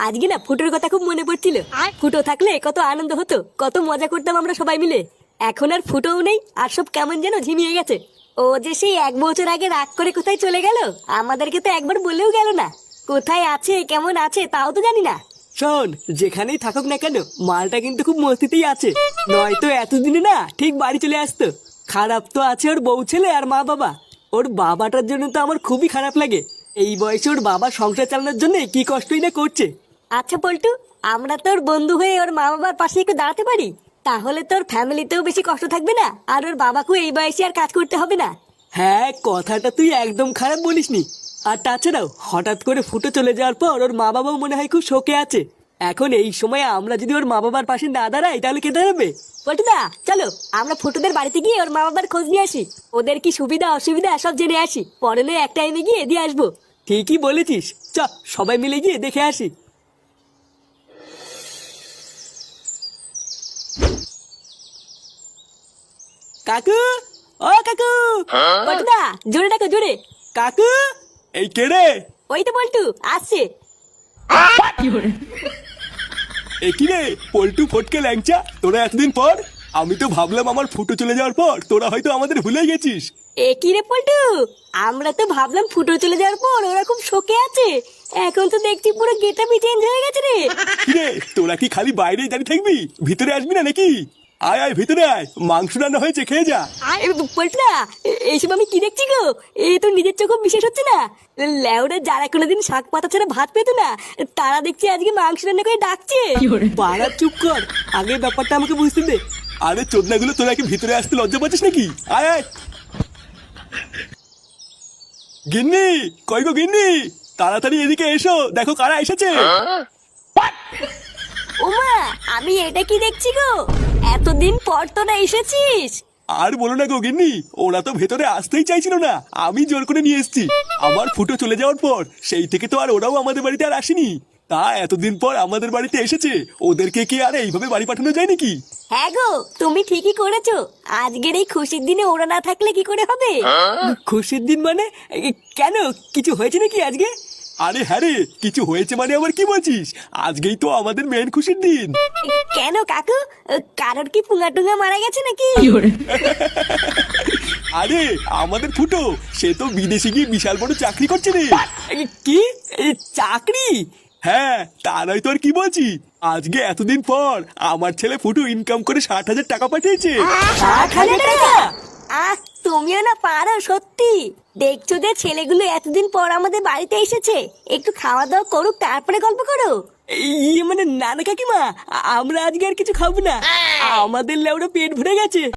আজকে না ফুটোর কথা খুব মনে পড়ছিল। ফুটো থাকলে কত আনন্দ হতো, কত মজা করতাম আমরা সবাই মিলে। এখন আর ফুটোও নেই, আর সব কেমন যেন ঝিমিয়ে গেছে। ও যে সেই 1 বছর আগে রাগ করে কোথায় চলে গেল, আমাদেরকে তো একবার বলেও গেল না। কোথায় আছে কেমন আছে তাও তো জানি না। শোন, যেখানেই থাকুক না কেন মালটা কিন্তু খুব মস্তিতেই আছে, নয়তো এতদিনে না ঠিক বাড়ি চলে আসতো। খারাপ তো আছে ওর বউ ছেলে আর মা বাবা। ওর বাবাটার জন্য তো আমার খুবই খারাপ লাগে। এই বয়সে ওর বাবা সংসার চালানোর জন্য কি কষ্টই না করছে। আচ্ছা পল্টু, আমরা তোর বন্ধু হয়ে ওর মা বাবার পাশে একটু দাঁড়াতে পারি, তাহলে তোর ফ্যামিলিতেও বেশি কষ্ট থাকবে না, আর ওর বাবাকেও এই বয়সে আর কাজ করতে হবে না। হ্যাঁ, কথাটা তুই একদম খারাপ বলিসনি। আর তাছাড়াও হঠাৎ করে ফুটো চলে যাওয়ার পর ওর মা বাবাও মনে হয় খুব শোকে আছে। এখন এই সময় আমরা যদি ওর মা বাবার পাশে না দাঁড়াই তাহলে কে দাঁড়াবে? পল্টুদা চলো আমরা ফুটোদের বাড়িতে গিয়ে ওর মা বাবার খোঁজ নিয়ে আসি, ওদের কি সুবিধা অসুবিধা সব জেনে আসি, পরে নয় এক টাইমে গিয়ে দিয়ে আসবো। ঠিকই বলেছিস, চ সবাই মিলে গিয়ে দেখে আসি। কাকু, ও কাকু, পল্টুদা জোরে ডাকো জোরে। কাকু, এই কে রে? ওই তো পল্টু আসছে। এ কি রে পল্টু ফটকে ল্যাংচা, তোরা এতদিন পর? আমি তো ভাবলাম আমার ফুটো চলে যাওয়ার পর তোরা হয়তো আমাদের ভুলে গেছিস। এ কি রে পল্টু, আমরা তো ভাবলাম ফুটো চলে যাওয়ার পর ওরা খুব শোকে আছে, এখন তো দেখছি পুরো গেটআপই চেঞ্জ হয়ে গেছে রে। কি রে, তোরা কি খালি বাইরেই দাঁড়িয়ে থাকবি, ভিতরে আসবি না নাকি? আয় আয় ভিতরে আয়, মাংস রান্না হয়েছে, খেয়ে যা। পল্টুদা এইসব আমি কি দেখছি গো, এই তো নিজের চোখে বিশ্বাস হচ্ছে না। লেওরা যারা কোনোদিন শাক পাতা ছাড়া ভাত পেত না, তারা দেখছি আজকে মাংস রান্না করে ডাকছে। পাড়া চুপ কর, আগে ব্যাপারটা আমাকে বুঝতে দে। আরে চোদনাগুলো, তোরা কি ভিতরে আসতে লজ্জা পাচ্ছিস নাকি? আয় আয়। গিন্নি, কই গো গিন্নি, তাড়াতাড়ি এদিকে এসো, দেখো কারা এসেছে। ওমা, আমি এটা কি দেখছি গো, এতদিন পর তোরা এসেছিস। আর বলো না গো গিন্নি, ওরা তো ভেতরে আসতেই চাইছিল না, আমি জোর করে নিয়ে এসেছি। আমার ফুটো চলে যাওয়ার পর সেই থেকে তো আর ওরাও আমাদের বাড়িতে আর আসেনি। তা এতদিন পর আমাদের বাড়িতে এসেছে, ওদেরকে কি আর এইভাবে বাড়ি পাঠানো যায় নাকি? হ্যাঁ গো, তুমি ঠিকই করেছো, আজকের এই খুশির দিনে ওরা না থাকলে কি করে হবে। খুশির দিন মানে? কেন, কিছু হয়েছে নাকি আজকে? আরে হ্যাঁ রে, কিছু হয়েছে মানে আবার কি বলছিস? আজকেই তো আমাদের মেন খুশির দিন। কেন কাকু, কারোর কি পুঙ্গা টুঙ্গা মারা গেছে নাকি? আরে আমাদের ফুটো, সে তো বিদেশে গিয়ে বিশাল বড় চাকরি করছে রে। কি, চাকরি? হ্যাঁ, তা নয় তো আর কি বলছি। আজকে এতদিন পর আমার ছেলে ফুটু ইনকাম করে 60,000 টাকা পাঠিয়েছে। 60,000 টাকা? আহ, তুমিও না পারো সত্যি। দেখছো যে ছেলেগুলো এতদিন পর আমাদের বাড়িতে এসেছে, একটু খাওয়া দাওয়া করুক তারপরে গল্প করো। মানে না না কাকিমা, আমরা আজকে আর কিছু খাবো না, আমাদের লেউড়া পেট ভরে গেছে।